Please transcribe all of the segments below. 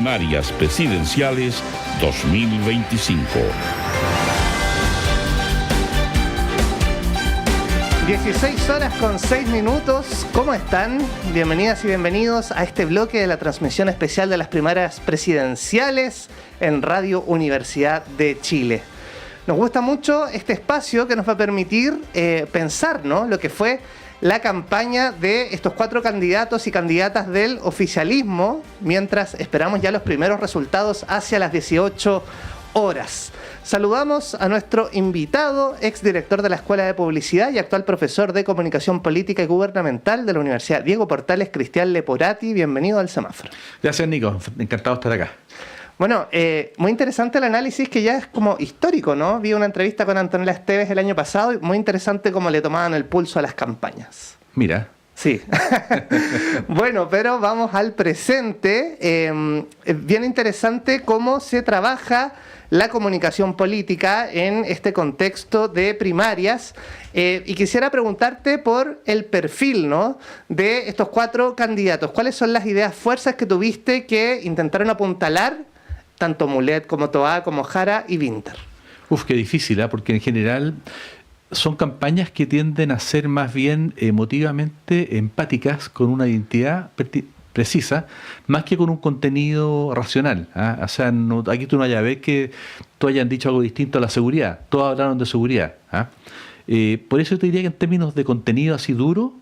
Primarias Presidenciales 2025. 16:06. ¿Cómo están? Bienvenidas y bienvenidos a este bloque de la transmisión especial de las primarias presidenciales en Radio Universidad de Chile. Nos gusta mucho este espacio que nos va a permitir pensar, ¿no?, lo que fue la campaña de estos 4 candidatos y candidatas del oficialismo, mientras esperamos ya los primeros resultados hacia las 18 horas. Saludamos a nuestro invitado, exdirector de la Escuela de Publicidad y actual profesor de Comunicación Política y Gubernamental de la Universidad Diego Portales, Cristian Leporati. Bienvenido al Semáforo. Gracias, Nico. Encantado de estar acá. Bueno, muy interesante el análisis, que ya es como histórico, ¿no? Vi una entrevista con Antonella Esteves el año pasado y muy interesante cómo le tomaban el pulso a las campañas. Mira. Sí. Bueno, pero vamos al presente. Bien interesante cómo se trabaja la comunicación política en este contexto de primarias. Y quisiera preguntarte por el perfil, ¿no?, de estos 4 candidatos. ¿Cuáles son las ideas, fuerzas que tuviste que intentaron apuntalar tanto Mulet como Toá, como Jara y Winter? Qué difícil, porque en general son campañas que tienden a ser más bien emotivamente empáticas, con una identidad precisa, más que con un contenido racional. O sea, aquí tú no hayas ver que todos hayan dicho algo distinto a la seguridad. Todos hablaron de seguridad. Por eso te diría que en términos de contenido así duro,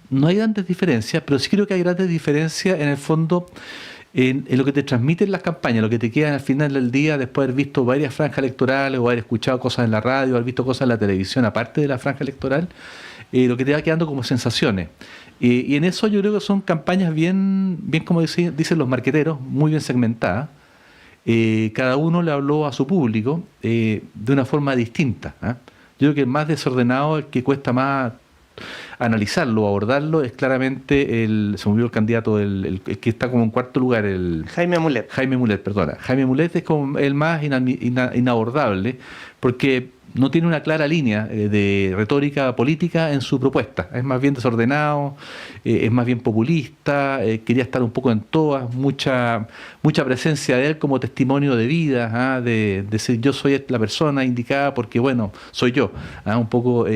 no hay grandes diferencias, pero sí creo que hay grandes diferencias en el fondo en lo que te transmiten las campañas, lo que te queda al final del día después de haber visto varias franjas electorales o haber escuchado cosas en la radio, haber visto cosas en la televisión aparte de la franja electoral, lo que te va quedando como sensaciones. Y en eso yo creo que son campañas bien como dicen los marqueteros, muy bien segmentadas. Cada uno le habló a su público de una forma distinta. Yo creo que el más desordenado, el que cuesta más analizarlo, abordarlo, es claramente se me olvidó el candidato, el que está como en cuarto lugar, Jaime Mulet. Jaime Mulet es como el más inabordable, porque no tiene una clara línea de retórica política en su propuesta. Es más bien desordenado, es más bien populista, quería estar un poco en todas, mucha presencia de él como testimonio de vida, de decir yo soy la persona indicada porque, bueno, soy yo. Un poco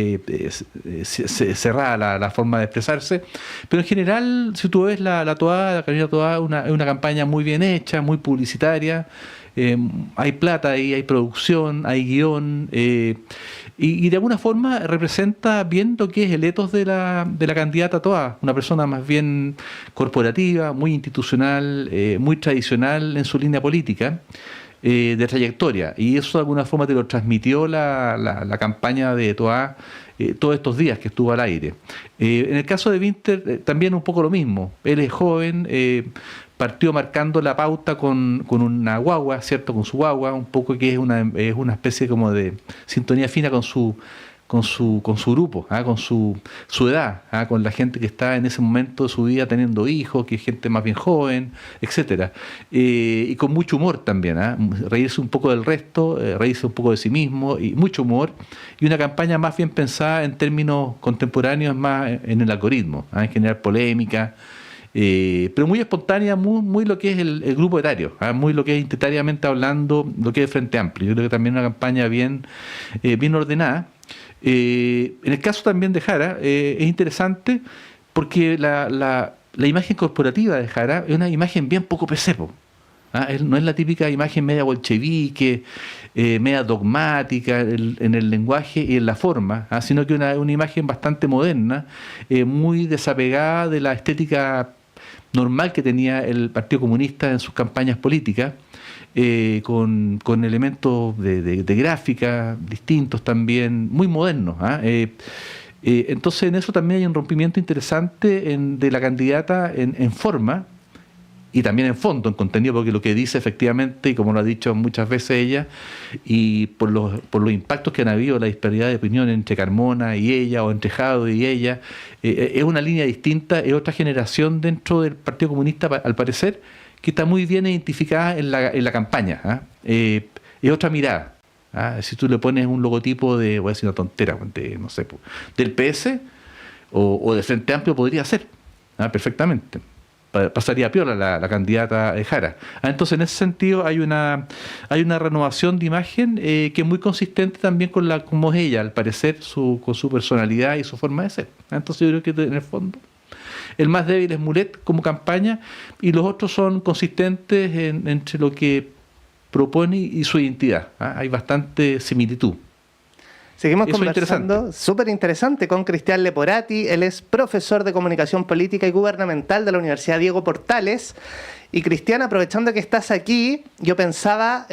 cerrada la forma de expresarse. Pero en general, si tú ves la Carolina Toá, es una campaña muy bien hecha, muy publicitaria. Hay plata ahí, hay producción, hay guión, y de alguna forma representa bien lo que es el ethos de la candidata Toá, una persona más bien corporativa, muy institucional, muy tradicional en su línea política, de trayectoria, y eso de alguna forma te lo transmitió la campaña de Toá todos estos días que estuvo al aire. En el caso de Winter, también un poco lo mismo. Él es joven, partió marcando la pauta con una guagua, ¿cierto? Con su guagua, un poco que es una especie como de sintonía fina con su grupo, con su edad, con la gente que está en ese momento de su vida teniendo hijos, que es gente más bien joven, etcétera, y con mucho humor también, reírse un poco del resto, reírse un poco de sí mismo, y mucho humor, y una campaña más bien pensada en términos contemporáneos, más en el algoritmo, en generar polémica, pero muy espontánea, muy lo que es el grupo etario, muy lo que es identitariamente hablando, lo que es Frente Amplio. Yo creo que también una campaña bien ordenada. En el caso también de Jara, es interesante porque la imagen corporativa de Jara es una imagen bien poco PC. No es la típica imagen media bolchevique, media dogmática en el lenguaje y en la forma, sino que una imagen bastante moderna, muy desapegada de la estética normal que tenía el Partido Comunista en sus campañas políticas, con elementos de gráfica distintos también, muy modernos. Entonces en eso también hay un rompimiento interesante de la candidata en forma y también en fondo, en contenido, porque lo que dice efectivamente, y como lo ha dicho muchas veces ella, y por los impactos que han habido, la disparidad de opinión entre Carmona y ella, o entre Jado y ella, es una línea distinta, es otra generación dentro del Partido Comunista, al parecer, que está muy bien identificada en la campaña. Es otra mirada. Si tú le pones un logotipo voy a decir una tontera, no sé, del PS o del Frente Amplio, podría ser, perfectamente. pasaría piola la candidata Jara. Entonces, en ese sentido, hay una renovación de imagen que es muy consistente también con cómo es ella, al parecer, con su personalidad y su forma de ser. Entonces, yo creo que en el fondo el más débil es Mulet como campaña, y los otros son consistentes entre lo que propone y su identidad. Hay bastante similitud. Seguimos conversando, súper interesante, con Cristian Leporati. Él es profesor de Comunicación Política y Gubernamental de la Universidad Diego Portales. Y Cristian, aprovechando que estás aquí, yo pensaba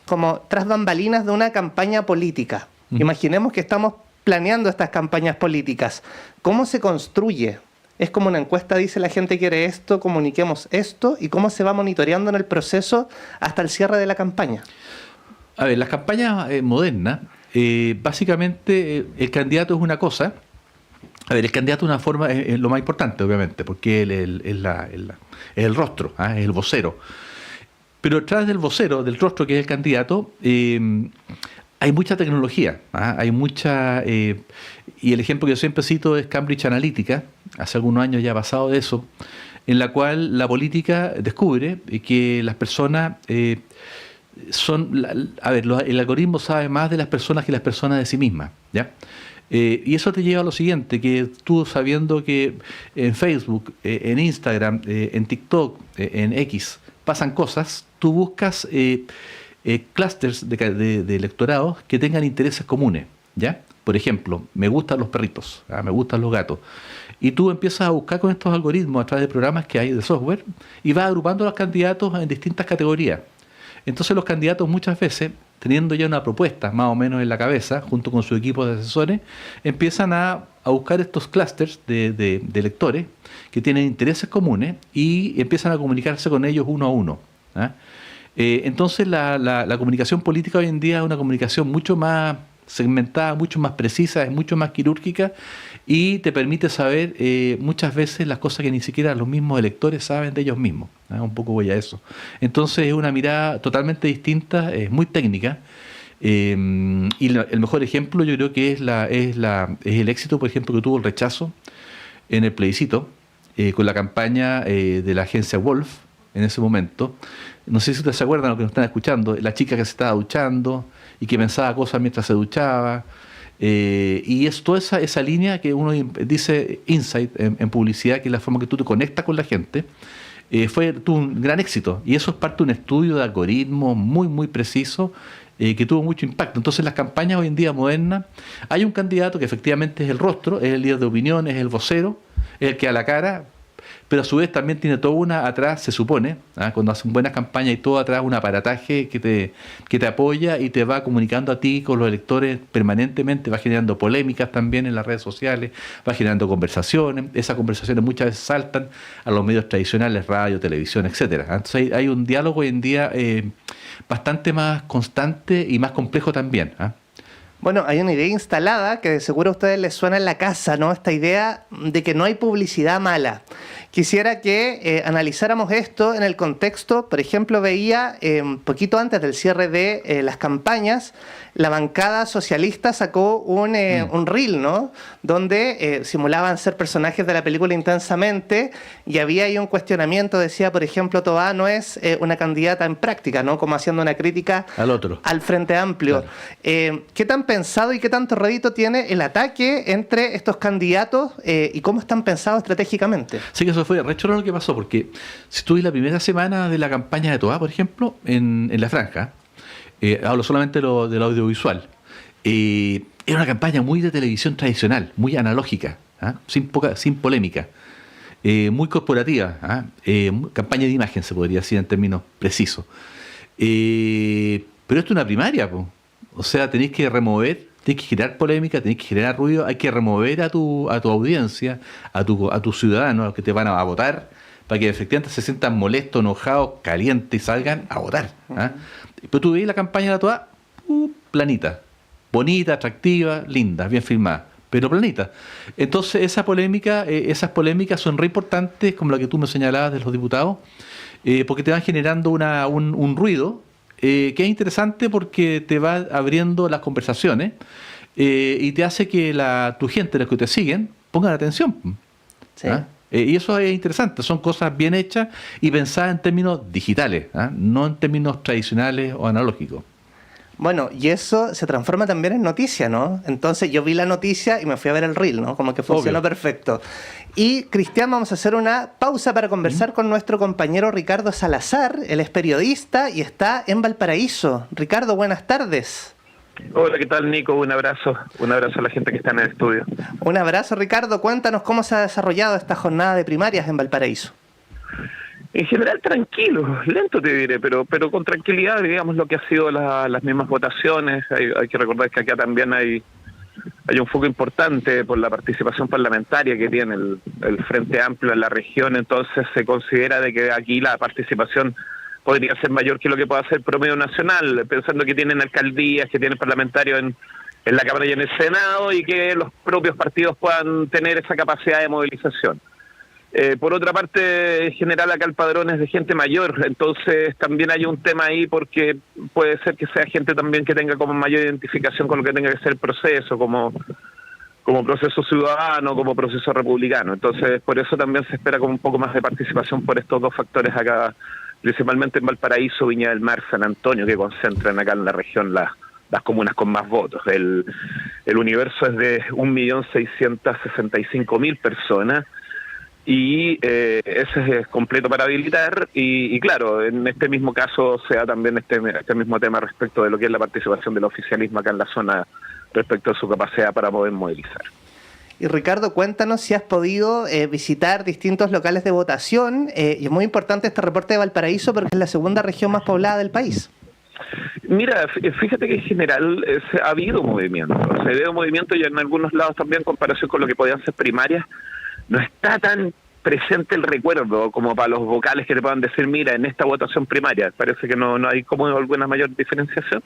como tras bambalinas de una campaña política. Imaginemos que estamos planeando estas campañas políticas. ¿Cómo se construye? Es como una encuesta, dice la gente quiere esto, comuniquemos esto, y cómo se va monitoreando en el proceso hasta el cierre de la campaña. A ver, las campañas modernas, básicamente el candidato es una cosa. A ver, el candidato es una forma, es lo más importante, obviamente, porque él es el rostro, es el vocero. Pero detrás del vocero, del rostro que es el candidato, hay mucha tecnología, hay mucha... y el ejemplo que yo siempre cito es Cambridge Analytica, hace algunos años ya ha pasado de eso, en la cual la política descubre que las personas... el algoritmo sabe más de las personas que las personas de sí mismas, ¿ya? Y eso te lleva a lo siguiente, que tú sabiendo que en Facebook, en Instagram, en TikTok, en X, pasan cosas, tú buscas clústeres de electorados que tengan intereses comunes, ¿ya? Por ejemplo, me gustan los perritos, me gustan los gatos. Y tú empiezas a buscar con estos algoritmos a través de programas que hay de software y vas agrupando a los candidatos en distintas categorías. Entonces los candidatos muchas veces, teniendo ya una propuesta más o menos en la cabeza, junto con su equipo de asesores, empiezan a buscar estos clústeres de electores que tienen intereses comunes y empiezan a comunicarse con ellos uno a uno. Entonces la comunicación política hoy en día es una comunicación mucho más segmentada, mucho más precisa, es mucho más quirúrgica y te permite saber muchas veces las cosas que ni siquiera los mismos electores saben de ellos mismos. Un poco voy a eso. Entonces es una mirada totalmente distinta, es muy técnica. Y el mejor ejemplo yo creo que es el éxito, por ejemplo, que tuvo el rechazo en el plebiscito con la campaña de la agencia Wolf en ese momento. No sé si ustedes se acuerdan, lo que nos están escuchando, la chica que se estaba duchando y que pensaba cosas mientras se duchaba. Y es toda esa línea que uno dice insight en publicidad, que es la forma que tú te conectas con la gente, tuvo un gran éxito. Y eso es parte de un estudio de algoritmos muy, muy preciso que tuvo mucho impacto. Entonces, las campañas hoy en día modernas, hay un candidato que efectivamente es el rostro, es el líder de opinión, es el vocero, es el que da la cara, pero a su vez también tiene todo atrás, se supone, cuando hacen buenas campañas, y todo atrás un aparataje que te apoya y te va comunicando a ti con los electores permanentemente, va generando polémicas también en las redes sociales, va generando conversaciones, esas conversaciones muchas veces saltan a los medios tradicionales, radio, televisión, etcétera. Entonces hay un diálogo hoy en día bastante más constante y más complejo también. Bueno, hay una idea instalada que de seguro a ustedes les suena en la casa, ¿no? Esta idea de que no hay publicidad mala. Quisiera que analizáramos esto en el contexto. Por ejemplo, veía poquito antes del cierre de las campañas, la bancada socialista sacó un reel, ¿no? Donde simulaban ser personajes de la película Intensamente, y había ahí un cuestionamiento, decía, por ejemplo, Toá no es una candidata en práctica, ¿no? Como haciendo una crítica al Frente Amplio. Claro. ¿Qué tan pensado y qué tanto rédito tiene el ataque entre estos candidatos y cómo están pensados estratégicamente? Sí, que eso fue re choro lo que pasó, porque si estuve la primera semana de la campaña de Toá, por ejemplo, en la franja, hablo solamente del audiovisual, era una campaña muy de televisión tradicional, muy analógica, sin polémica, muy corporativa, campaña de imagen se podría decir en términos precisos. Pero esto es una primaria, po. O sea, tenéis que remover, tenéis que generar polémica, tenéis que generar ruido, hay que remover a tu audiencia, a tus ciudadanos, a los que te van a votar, para que efectivamente se sientan molestos, enojados, calientes y salgan a votar. Pero tú veis la campaña de la Toá, planita, bonita, atractiva, linda, bien filmada, pero planita. Entonces esas polémicas son re importantes, como la que tú me señalabas de los diputados, porque te van generando un ruido que es interesante porque te va abriendo las conversaciones y te hace que tu gente, los que te siguen, pongan atención. Sí. Y eso es interesante, son cosas bien hechas y pensadas en términos digitales, no en términos tradicionales o analógicos. Bueno, y eso se transforma también en noticia, ¿no? Entonces yo vi la noticia y me fui a ver el reel, ¿no? Como que funcionó perfecto. Y, Cristian, vamos a hacer una pausa para conversar con nuestro compañero Ricardo Salazar. Él es periodista y está en Valparaíso. Ricardo, buenas tardes. Hola, ¿qué tal, Nico? Un abrazo a la gente que está en el estudio. Un abrazo, Ricardo. Cuéntanos cómo se ha desarrollado esta jornada de primarias en Valparaíso. En general tranquilo, lento te diré, pero con tranquilidad, digamos, lo que ha sido las mismas votaciones. Hay que recordar que acá también hay un foco importante por la participación parlamentaria que tiene el Frente Amplio en la región, entonces se considera de que aquí la participación podría ser mayor que lo que pueda ser promedio nacional, pensando que tienen alcaldías, que tienen parlamentarios en la Cámara y en el Senado, y que los propios partidos puedan tener esa capacidad de movilización. Por otra parte, en general acá el padrón es de gente mayor, entonces también hay un tema ahí porque puede ser que sea gente también que tenga como mayor identificación con lo que tenga que ser el proceso, como proceso ciudadano, como proceso republicano. Entonces, por eso también se espera como un poco más de participación por estos dos factores acá, principalmente en Valparaíso, Viña del Mar, San Antonio, que concentran acá en la región las comunas con más votos. El universo es de 1.665.000 personas, y ese es completo para habilitar, y claro, en este mismo caso se da también este mismo tema respecto de lo que es la participación del oficialismo acá en la zona respecto a su capacidad para poder movilizar. Y Ricardo, cuéntanos si has podido visitar distintos locales de votación, y es muy importante este reporte de Valparaíso porque es la segunda región más poblada del país. Mira, fíjate que en general ha habido movimiento, y en algunos lados también en comparación con lo que podían ser primarias. No está tan presente el recuerdo como para los vocales que te puedan decir, mira, en esta votación primaria, parece que no hay como alguna mayor diferenciación.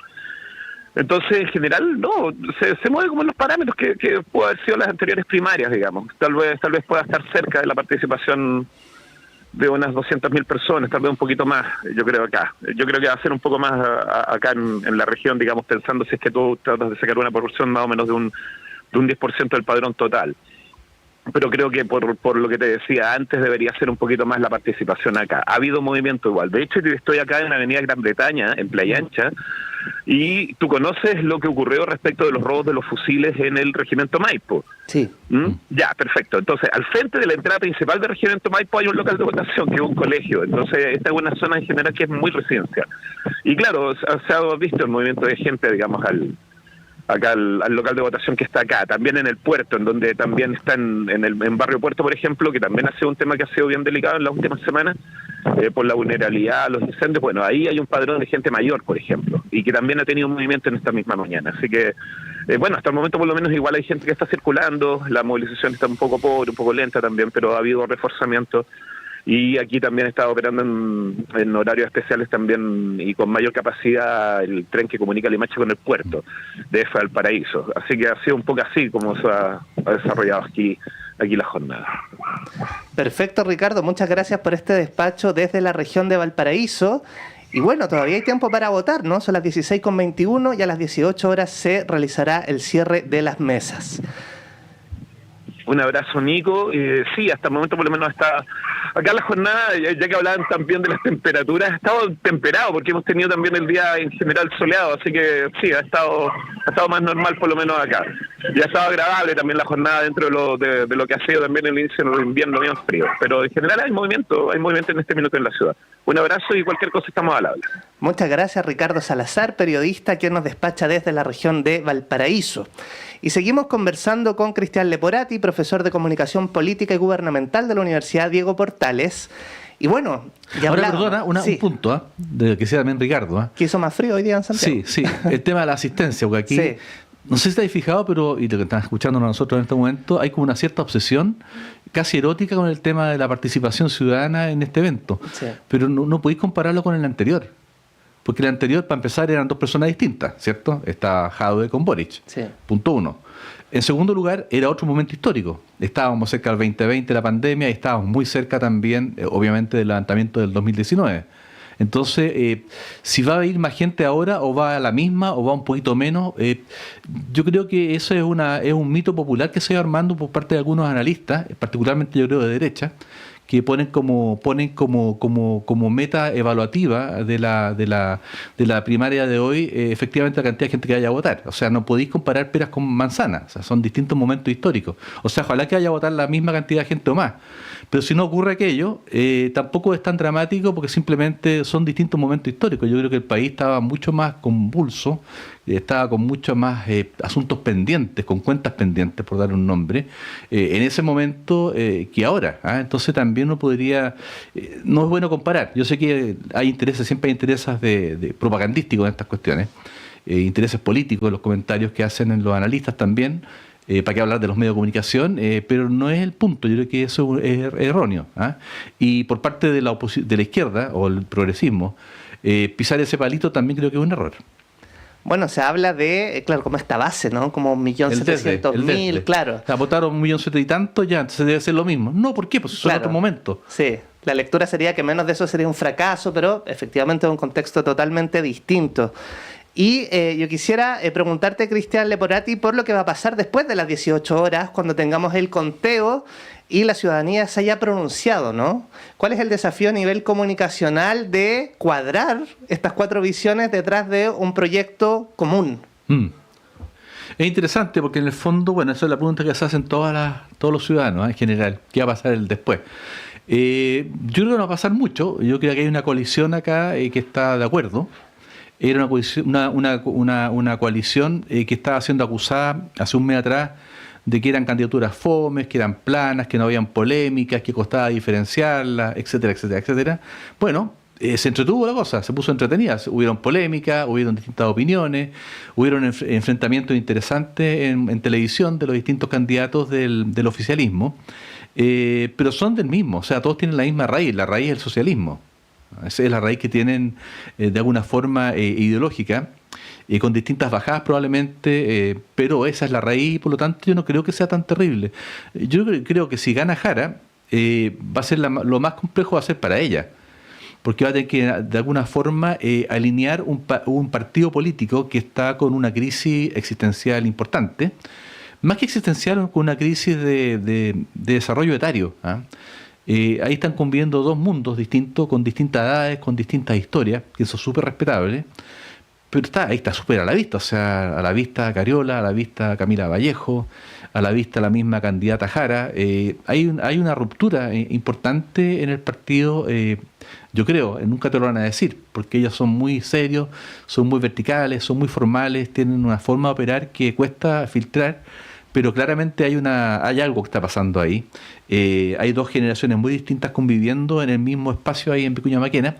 Entonces, en general, no, se mueve como en los parámetros que pudo haber sido las anteriores primarias, digamos. Tal vez pueda estar cerca de la participación de unas 200.000 personas, tal vez un poquito más, yo creo acá. Yo creo que va a ser un poco más acá en la región, digamos, pensando si es que tú tratas de sacar una proporción más o menos de un 10% del padrón total. Pero creo que por lo que te decía antes debería ser un poquito más la participación acá. Ha habido movimiento igual. De hecho, estoy acá en la Avenida Gran Bretaña, en Playa Ancha, y tú conoces lo que ocurrió respecto de los robos de los fusiles en el Regimiento Maipo. Sí. Ya, perfecto. Entonces, al frente de la entrada principal del Regimiento Maipo hay un local de votación, que es un colegio. Entonces, esta es una zona en general que es muy residencial. Y claro, se ha visto el movimiento de gente, digamos, al local de votación que está acá, también en el puerto, en donde también está en Barrio Puerto, por ejemplo, que también ha sido un tema que ha sido bien delicado en las últimas semanas, por la vulnerabilidad, los incendios. Bueno, ahí hay un padrón de gente mayor, por ejemplo, y que también ha tenido un movimiento en esta misma mañana. Así que, bueno, hasta el momento por lo menos igual hay gente que está circulando, la movilización está un poco pobre, un poco lenta también, pero ha habido reforzamiento. Y aquí también está operando en horarios especiales también y con mayor capacidad el tren que comunica Limache con el puerto de Valparaíso. Así que ha sido un poco así como se ha desarrollado aquí la jornada. Perfecto, Ricardo. Muchas gracias por este despacho desde la región de Valparaíso. Y bueno, todavía hay tiempo para votar, ¿no? Son las 16:21 y a las 18 horas se realizará el cierre de las mesas. Un abrazo, Nico. Sí, hasta el momento por lo menos está acá la jornada, ya que hablaban también de las temperaturas, ha estado temperado porque hemos tenido también el día en general soleado, así que sí, ha estado más normal por lo menos acá. Y ha estado agradable también la jornada dentro de lo que ha sido también el inicio del invierno bien frío. Pero en general hay movimiento en este minuto en la ciudad. Un abrazo y cualquier cosa estamos al habla. Muchas gracias, Ricardo Salazar, periodista que nos despacha desde la región de Valparaíso. Y seguimos conversando con Cristian Leporati, profesor de Comunicación Política y Gubernamental de la Universidad Diego Portales. Y bueno, ya ahora, hablamos. perdona, Sí. un punto, de que sea también Ricardo. ¿Que hizo más frío hoy día en Santiago? Sí, el tema de la asistencia, porque aquí, Sí. no sé si te has fijado, pero, y lo que están escuchándonos nosotros en este momento, hay como una cierta obsesión casi erótica con el tema de la participación ciudadana en este evento. Sí. Pero no podéis compararlo con el anterior. Porque el anterior, para empezar, eran dos personas distintas, ¿cierto? Está Jadwe con Boric, Sí. punto uno. En segundo lugar, era otro momento histórico. Estábamos cerca del 2020, la pandemia, y estábamos muy cerca también, obviamente, del levantamiento del 2019. Entonces, si va a ir más gente ahora, o va a la misma, o va un poquito menos, yo creo que eso es un mito popular que se va armando por parte de algunos analistas, particularmente yo creo de derecha, que ponen como meta evaluativa de la primaria de hoy, efectivamente la cantidad de gente que vaya a votar. O sea, no podéis comparar peras con manzanas, o sea, son distintos momentos históricos. O sea, ojalá que vaya a votar la misma cantidad de gente o más. Pero si no ocurre aquello, tampoco es tan dramático porque simplemente son distintos momentos históricos. Yo creo que el país estaba mucho más convulso, estaba con muchos más asuntos pendientes, con cuentas pendientes, por dar un nombre, en ese momento que ahora. Entonces también uno podría, no es bueno comparar. Yo sé que hay intereses, siempre hay intereses de propagandísticos en estas cuestiones, intereses políticos en los comentarios que hacen en los analistas también, para qué hablar de los medios de comunicación, pero no es el punto. Yo creo que eso es erróneo. Y por parte de la izquierda o el progresismo, pisar ese palito también creo que es un error. Bueno, se habla de, claro, como esta base, ¿no? Como 1.700.000, claro. O sea, votaron 1.700.000 y tanto, ya, entonces debe ser lo mismo. No, ¿por qué? Pues son otros momentos. Sí, la lectura sería que menos de eso sería un fracaso, pero efectivamente es un contexto totalmente distinto. Y yo quisiera preguntarte, Cristian Leporati, por lo que va a pasar después de las 18 horas, cuando tengamos el conteo y la ciudadanía se haya pronunciado, ¿no? ¿Cuál es el desafío a nivel comunicacional de cuadrar estas 4 visiones detrás de un proyecto común? Es interesante porque en el fondo, bueno, esa es la pregunta que se hacen todos los ciudadanos en general. ¿Qué va a pasar el después? Yo creo que no va a pasar mucho. Yo creo que hay una coalición acá que está de acuerdo. Era una coalición que estaba siendo acusada hace un mes atrás de que eran candidaturas fomes, que eran planas, que no habían polémicas, que costaba diferenciarlas, etcétera, etcétera, etcétera. Bueno, se entretuvo la cosa, se puso entretenida. Hubieron polémicas, hubieron distintas opiniones, hubieron enfrentamientos interesantes en televisión de los distintos candidatos del oficialismo, pero son del mismo, o sea, todos tienen la misma raíz, la raíz del socialismo. Esa es la raíz que tienen de alguna forma ideológica, con distintas bajadas probablemente, pero esa es la raíz y por lo tanto yo no creo que sea tan terrible. Yo creo que si gana Jara, va a ser lo más complejo va a ser para ella, porque va a tener que de alguna forma alinear un partido político que está con una crisis existencial importante, más que existencial, con una crisis de desarrollo etario. Ahí están conviviendo dos mundos distintos, con distintas edades, con distintas historias, que eso es súper respetable, pero ahí está súper a la vista, o sea, a la vista Cariola, a la vista Camila Vallejo, a la vista la misma candidata Jara. Hay una ruptura importante en el partido, yo creo, nunca te lo van a decir, porque ellos son muy serios, son muy verticales, son muy formales, tienen una forma de operar que cuesta filtrar, pero claramente hay algo que está pasando ahí. Hay dos generaciones muy distintas conviviendo en el mismo espacio ahí en Vicuña Maquena,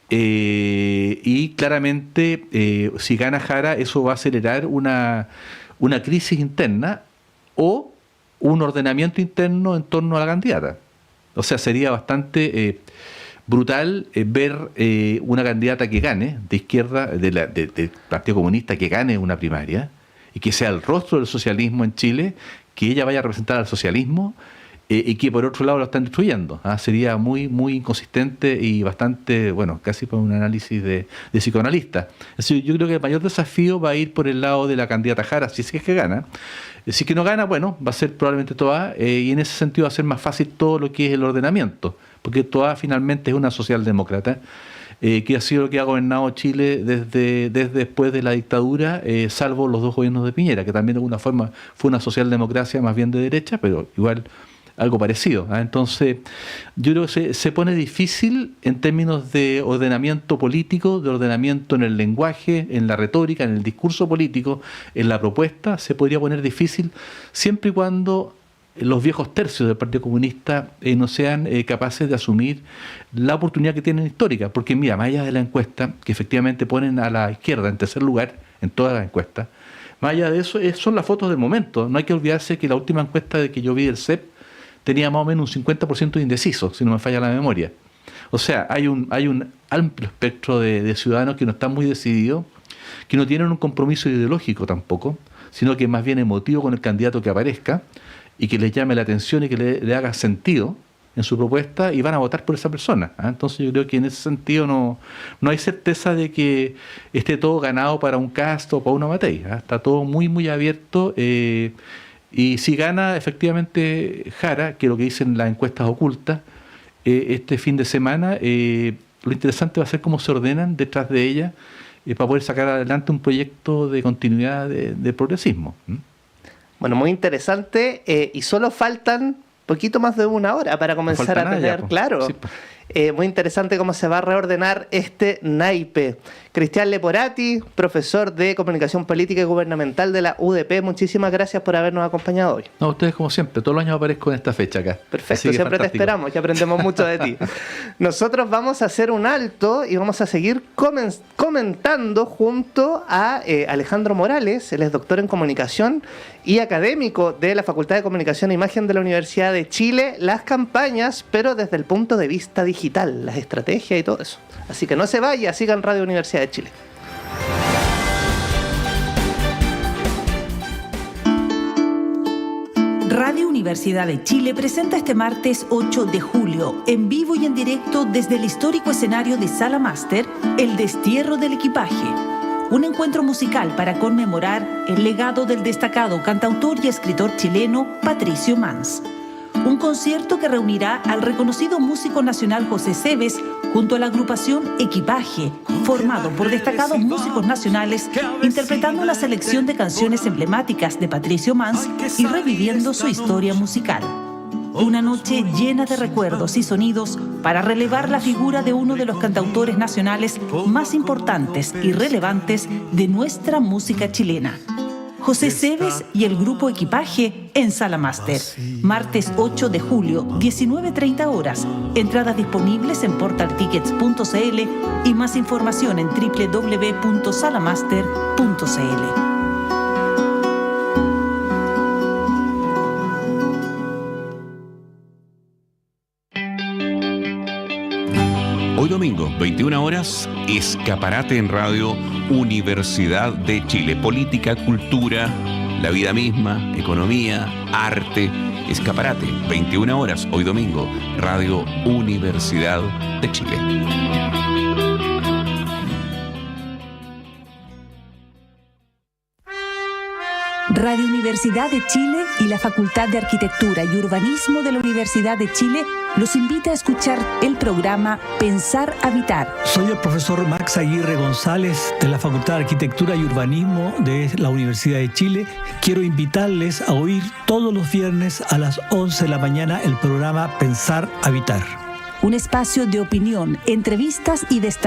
y claramente si gana Jara eso va a acelerar una crisis interna o un ordenamiento interno en torno a la candidata. O sea, sería bastante brutal ver una candidata que gane de izquierda, del Partido Comunista, que gane una primaria y que sea el rostro del socialismo en Chile, que ella vaya a representar al socialismo, y que por otro lado lo están destruyendo. Sería muy muy inconsistente y bastante, bueno, casi por un análisis de psicoanalista. Es decir, yo creo que el mayor desafío va a ir por el lado de la candidata Jara, si es que gana. Si es que no gana, bueno, va a ser probablemente Toá, y en ese sentido va a ser más fácil todo lo que es el ordenamiento, porque Toá finalmente es una socialdemócrata, que ha sido lo que ha gobernado Chile desde después de la dictadura, salvo los dos gobiernos de Piñera, que también de alguna forma fue una socialdemocracia más bien de derecha, pero igual algo parecido. Entonces, yo creo que se pone difícil en términos de ordenamiento político, de ordenamiento en el lenguaje, en la retórica, en el discurso político, en la propuesta, se podría poner difícil siempre y cuando los viejos tercios del Partido Comunista no sean capaces de asumir la oportunidad que tienen histórica, porque mira, más allá de la encuesta, que efectivamente ponen a la izquierda en tercer lugar en todas las encuestas, más allá de eso son las fotos del momento. No hay que olvidarse que la última encuesta de que yo vi del CEP tenía más o menos un 50% de indecisos, si no me falla la memoria. O sea, hay un amplio espectro de ciudadanos que no están muy decididos, que no tienen un compromiso ideológico tampoco, sino que más bien emotivo con el candidato que aparezca, y que les llame la atención y que le haga sentido, en su propuesta y van a votar por esa persona. Entonces yo creo que en ese sentido no hay certeza de que esté todo ganado para un Kast o para una Matei. Está todo muy, muy abierto. Y si gana efectivamente Jara, que es lo que dicen las encuestas ocultas, este fin de semana, lo interesante va a ser cómo se ordenan detrás de ella para poder sacar adelante un proyecto de continuidad de progresismo. Bueno, muy interesante, y solo faltan poquito más de una hora para comenzar a tener, claro. Sí. Muy interesante cómo se va a reordenar este naipe. Cristian Leporati, profesor de Comunicación Política y Gubernamental de la UDP, muchísimas gracias por habernos acompañado hoy. No, ustedes como siempre, todos los años aparezco en esta fecha acá. Perfecto, siempre fantástico. Te esperamos, que aprendemos mucho de ti. Nosotros vamos a hacer un alto y vamos a seguir comentando junto a Alejandro Morales. Él es doctor en Comunicación y académico de la Facultad de Comunicación e Imagen de la Universidad de Chile, las campañas, pero desde el punto de vista digital, las estrategias y todo eso. Así que no se vaya, sigan Radio Universidad de Chile. Radio Universidad de Chile presenta este martes 8 de julio, en vivo y en directo desde el histórico escenario de Sala Máster, El Destierro del Equipaje. Un encuentro musical para conmemorar el legado del destacado cantautor y escritor chileno Patricio Mans. Un concierto que reunirá al reconocido músico nacional José Seves junto a la agrupación Equipaje, formado por destacados músicos nacionales, interpretando una selección de canciones emblemáticas de Patricio Mans y reviviendo su historia musical. Una noche llena de recuerdos y sonidos para relevar la figura de uno de los cantautores nacionales más importantes y relevantes de nuestra música chilena. José Seves y el grupo Equipaje en Sala Máster. Martes 8 de julio, 19:30 horas. Entradas disponibles en portaltickets.cl y más información en www.salamaster.cl. Hoy domingo, 21 horas, Escaparate en Radio Universidad de Chile. Política, cultura, la vida misma, economía, arte. Escaparate, 21 horas, hoy domingo, Radio Universidad de Chile. Radio Universidad de Chile y la Facultad de Arquitectura y Urbanismo de la Universidad de Chile los invita a escuchar el programa Pensar Habitar. Soy el profesor Max Aguirre González de la Facultad de Arquitectura y Urbanismo de la Universidad de Chile. Quiero invitarles a oír todos los viernes a las 11 de la mañana el programa Pensar Habitar. Un espacio de opinión, entrevistas y destacados.